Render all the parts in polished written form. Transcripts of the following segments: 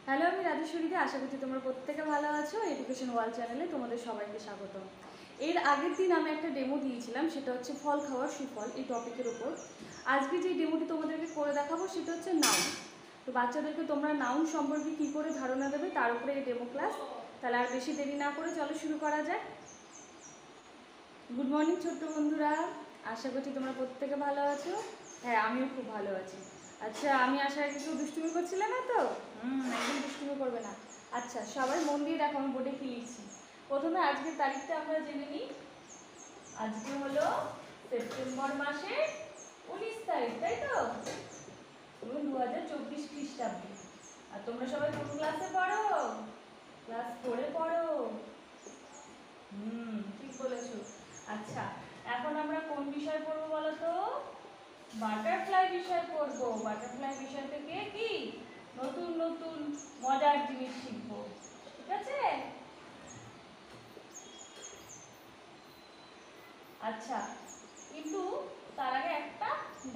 Hello, আমি রাজেশ্বরীতে। আশা করছি তোমরা প্রত্যেকে ভালো আছো। এডুকেশন ওয়ার্ল্ড চ্যানেলে তোমাদের সবাইকে স্বাগত। এর আগের দিন আমি একটা ডেমো দিয়েছিলাম, সেটা হচ্ছে ফল খাওয়ার সুফল, এই টপিকের ওপর। আজকে যে ডেমোটি তোমাদেরকে করে দেখাবো সেটা হচ্ছে নাউন। তো বাচ্চাদেরকে তোমরা নাউন সম্পর্কে কী করে ধারণা দেবে তার উপরে এই ডেমো ক্লাস। তাহলে আর বেশি দেরি না করে চলো শুরু করা যাক। গুড মর্নিং ছোট্ট বন্ধুরা, আশা করছি তোমরা প্রত্যেকে ভালো আছো। হ্যাঁ, আমিও খুব ভালো আছি। আচ্ছা, আমি আসার আগে কেউ দুষ্টুমি করছিলে না তো? একদম দুষ্টুমি করবে না। আচ্ছা, সবাই মন দিয়ে দেখো আমি বোর্ডে কি লিখছি। প্রথমে আজকের তারিখটা আমরা জেনে নিই। আজকে হলো সেপ্টেম্বর মাসের 19 তারিখ, তাই তো? 2024 খ্রিস্টাব্দে। আর তোমরা সবাই কোন ক্লাসে পড়ো? ক্লাস 4-এ পড়ো। ঠিক বলেছো। আচ্ছা, এখন আমরা কোন বিষয় পড়বো বলো তো? বাটারফ্লাই বিষয় পড়বো। বাটারফ্লাই বিষয় থেকে কি নতুন নতুন মজার জিনিস শিখবো, ঠিক আছে? আচ্ছা, কিন্তু তার আগে একটা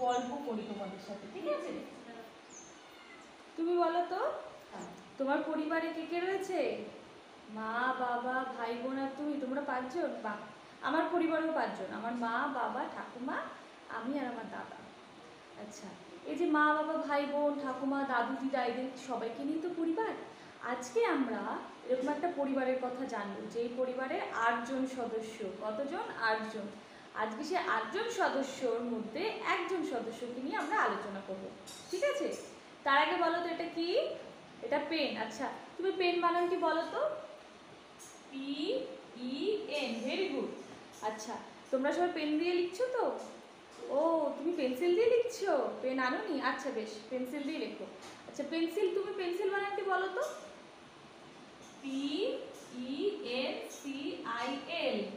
গল্প করি তোমাদের সাথে, ঠিক আছে? তুমি বলো তো, তোমার পরিবারে কে কে রয়েছে? মা, বাবা, ভাই বোন আর তুমি, তোমরা 5 জন? বা আমার পরিবারেও 5 জন। আমার মা, বাবা, ঠাকুমা, আমি আর আমার দাদা। আচ্ছা, এই যে মা, বাবা, ভাই বোন, ঠাকুমা, দাদু, দিদা, এদের সবাইকে নিয়ে তো পরিবার। আজকে আমরা এরকম একটা পরিবারের কথা জানবো, যে এই পরিবারের 8 জন সদস্য। কতজন? 8 জন। আজকে সে 8 জন সদস্যর মধ্যে একজন সদস্যকে নিয়ে আমরা আলোচনা করব, ঠিক আছে? তার আগে বলো তো, এটা কি? এটা পেন। আচ্ছা, তুমি পেন বানানটি বলো তো। PEN, very good. আচ্ছা, তোমরা সবাই পেন দিয়ে লিখছো তো? ও, তুমি পেন্সিল দিয়ে লিখছো? পেন আনোনি? আচ্ছা বেশ, পেন্সিল দিয়ে লেখো। আচ্ছা, পেন্সিল, তুমি পেন্সিল বানানটি বলো তো। PENCIL,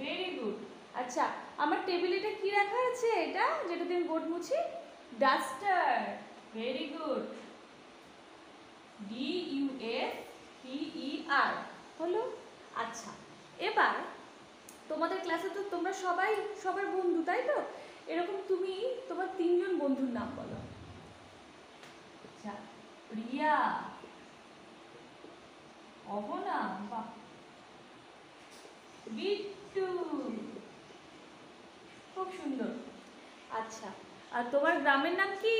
very good. আচ্ছা, আমার টেবিলে এটা কি রাখা আছে? এটা যেটা তুমি বোর্ড মুছি? Duster, very good. DUSTER হলো। আচ্ছা, এবার তোমাদের ক্লাসে তো তোমরা সবাই সবার বন্ধু, তাই তো? এরকম তুমি তোমার 3 জন বন্ধুর নাম বলো। আচ্ছা, রিয়া, অহনা, বাহ, বিট্টু, খুব সুন্দর। আচ্ছা, আর তোমার গ্রামের নাম কি?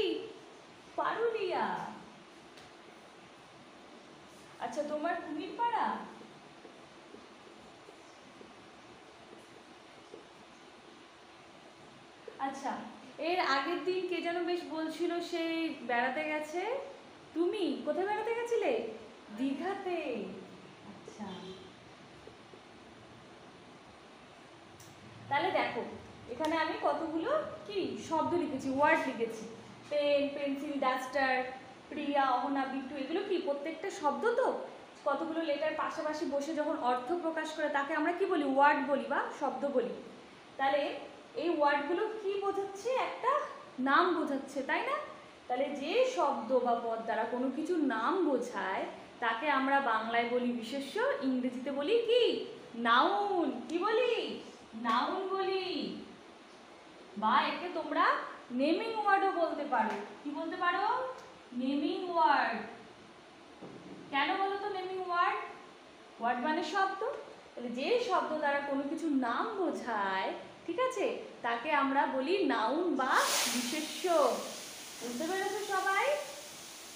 পারুলিয়া। আচ্ছা, তোমার কুমির পাড়া। আচ্ছা, এর আগের দিন কে যেন বেশ বলছিল সে বেড়াতে গেছে। তুমি কোথায় বেড়াতে গেছিলে? দীঘাতে। আচ্ছা, তাহলে দেখো, এখানে আমি কতগুলো কি শব্দ লিখেছি, ওয়ার্ড লিখেছি। পেন, পেন্সিল, ডাস্টার, প্রিয়া, অহনা, বিট্টু, এগুলো কি প্রত্যেকটা শব্দ তো? কতগুলো লেটার পাশাপাশি বসে যখন অর্থ প্রকাশ করে তাকে আমরা কি বলি? ওয়ার্ড বলি বা শব্দ বলি। তাহলে এই ওয়ার্ডগুলো কি বোঝাচ্ছে? একটা নাম বোঝাচ্ছে, তাই না? তাহলে যে শব্দ বা পদ দ্বারা কোনো কিছু নাম বোঝায় তাকে আমরা বাংলায় বলি বিশেষ্য, ইংরেজিতে বলি কি? নাউন। কি বলি? নাউন বলি। বা একে তোমরা নেমিং ওয়ার্ডও বলতে পারো। কি বলতে পারো? Naming word. কেন বলো তো নেমিং ওয়ার্ড? ওয়ার্ড মানে শব্দ। তাহলে যে শব্দ দ্বারা কোনো কিছু নাম বোঝায়, ঠিক আছে, তাকে আমরা বলি নাউন বা বিশেষ্য। বুঝতে পেরেছো সবাই?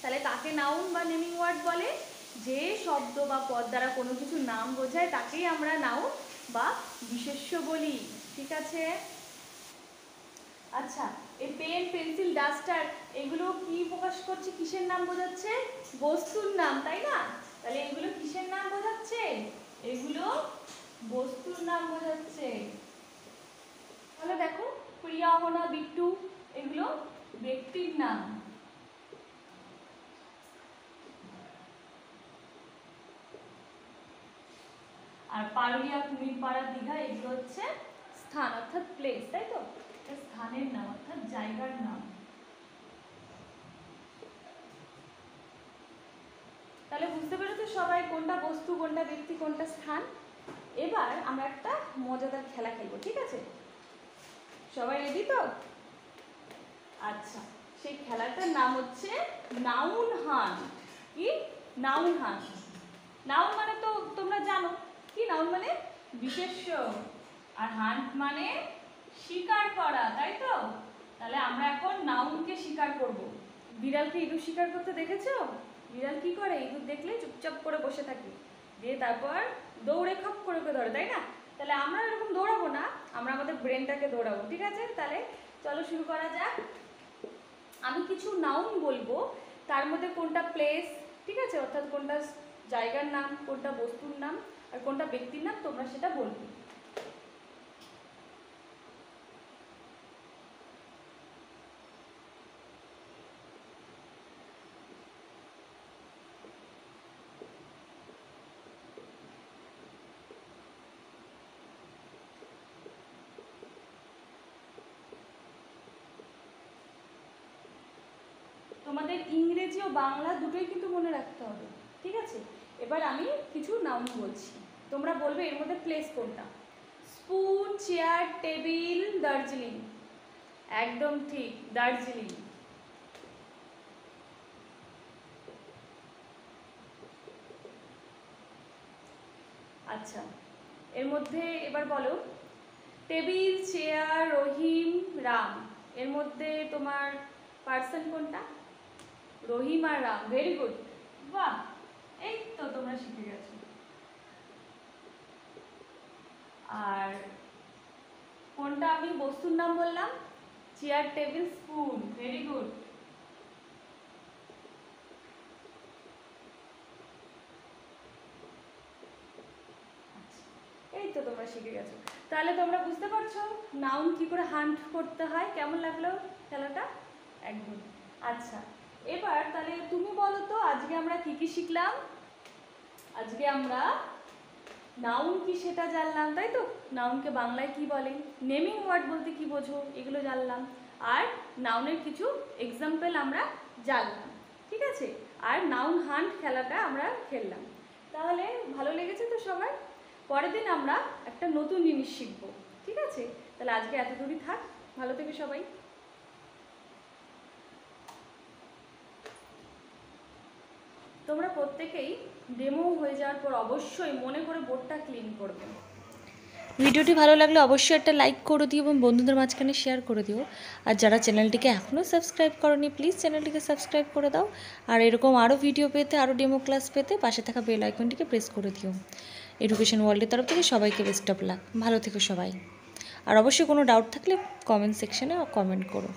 তাহলে কাকে নাউন বা নেমিং ওয়ার্ড বলে? যে শব্দ বা পদ দ্বারা কোনো কিছু নাম বোঝায় তাকেই আমরা নাউন বা বিশেষ্য বলি, ঠিক আছে? আচ্ছা, এই পেন, পেন্সিল, ডাস্টার এগুলো কি প্রকাশ করছে? কিসের নাম বোঝাচ্ছে? বস্তুর নাম, তাই না? তাহলে এগুলো কিসের নাম বোঝাচ্ছে? এগুলো বস্তুর নাম বোঝাচ্ছে। তাহলে দেখো, প্রিয়া, অহনা, বিট্টু এগুলো ব্যক্তির নাম। আর পারুলিয়া, কুমিরপাড়া, দীঘা এগুলো হচ্ছে স্থান অর্থাৎ প্লেস, তাই তো? স্থানের নাম অর্থাৎ জায়গার নাম। তাহলে বুঝতে পেরেছো সবাই কোনটা বস্তু, কোনটা ব্যক্তি, কোনটা স্থান? এবার আমরা একটা মজাদার খেলা খেলবো, ঠিক আছে? সবাই রেডি তো? আচ্ছা, সেই খেলাটার নাম হচ্ছে নাউন হান্ট। কি? Noun hunt. নাউন মানে তো তোমরা জানো কি, নাউন মানে বিশেষ্য, আর হান্ট মানে শিকার করা, তাই তো? তাহলে আমরা এখন নাউনকে শিকার করব। বিড়ালকে ইঁদুর শিকার করতে দেখেছো? বিড়াল কি করে? ইঁদুর দেখলে চুপচাপ করে বসে থাকে, দিয়ে তারপর দৌড়ে খপ করে ধরে, তাই না? তাহলে আমরা এরকম দৌড়াবো না, আমরা আমাদের ব্রেনটাকে দৌড়াবো, ঠিক আছে? তাহলে চলো শুরু করা যাক। আমি কিছু নাউন বলবো, তার মধ্যে কোনটা প্লেস, ঠিক আছে, অর্থাৎ কোনটা জায়গার নাম, কোনটা বস্তুর নাম, আর কোনটা ব্যক্তির নাম, তোমরা সেটা বলবে। তোমাদের ইংরেজি ও বাংলা দুটোই কিন্তু মনে রাখতে হবে, ঠিক আছে? এবার আমি কিছু নাউন বলছি, তোমরা বলবে এর মধ্যে প্লেস কোনটা। Spoon, chair, table, Darjeeling. একদম ঠিক, দার্জিলিং। আচ্ছা, এর মধ্যে এবার বলো টেবিল, চেয়ার, রহিম, রাম, এর মধ্যে তোমার পার্সন কোনটা? রহিম আর রাম, ভেরি গুড, বাহ, এই তো তোমরা শিখে গেছো। আর কোনটা আমি বস্তুর নাম বললাম? Chair, table, spoon, very good. এই তো তোমরা শিখে গেছো। তাহলে তোমরা বুঝতে পারছো নাউন কি করে হান্ট করতে হয়। কেমন লাগলো খেলাটা? একদম। আচ্ছা, এবার তাহলে তুমি বলো তো আজকে আমরা কি কি শিখলাম? আজকে আমরা নাউন কি সেটা জানলাম, তাই তো? নাউনকে বাংলায় কি বলে, নেমিং ওয়ার্ড বলতে কি বোঝো, এগুলো জানলাম। আর নাউনের কিছু এক্সাম্পল আমরা জানলাম, ঠিক আছে? আর নাউন হান্ট খেলাটা আমরা খেললাম। তাহলে ভালো লেগেছে তো সবার? পরের দিন আমরা একটা নতুন জিনিস শিখব, ঠিক আছে? তাহলে আজকে এত দূরই থাক, ভালো থেকো সবাই। তোমরা প্রত্যেকেই ডেমো হয়ে যাওয়ার পর অবশ্যই মনে করে বোর্ডটা ক্লিন করবে। ভিডিওটি ভালো লাগলে অবশ্যই একটা লাইক করে দিও এবং বন্ধুদের মাঝখানে শেয়ার করে দিও। আর যারা চ্যানেলটিকে এখনও সাবস্ক্রাইব করোনি প্লিজ চ্যানেলটিকে সাবস্ক্রাইব করে দাও। আর এরকম আরও ভিডিও পেতে, আরও ডেমো ক্লাস পেতে পাশে থাকা বেল আইকনটিকে প্রেস করে দিও। এডুকেশন ওয়ার্ল্ডের তরফ থেকে সবাইকে বেস্ট অফ লাক, ভালো থেকো সবাই। আর অবশ্যই কোনো ডাউট থাকলে কমেন্ট সেকশনে কমেন্ট করো।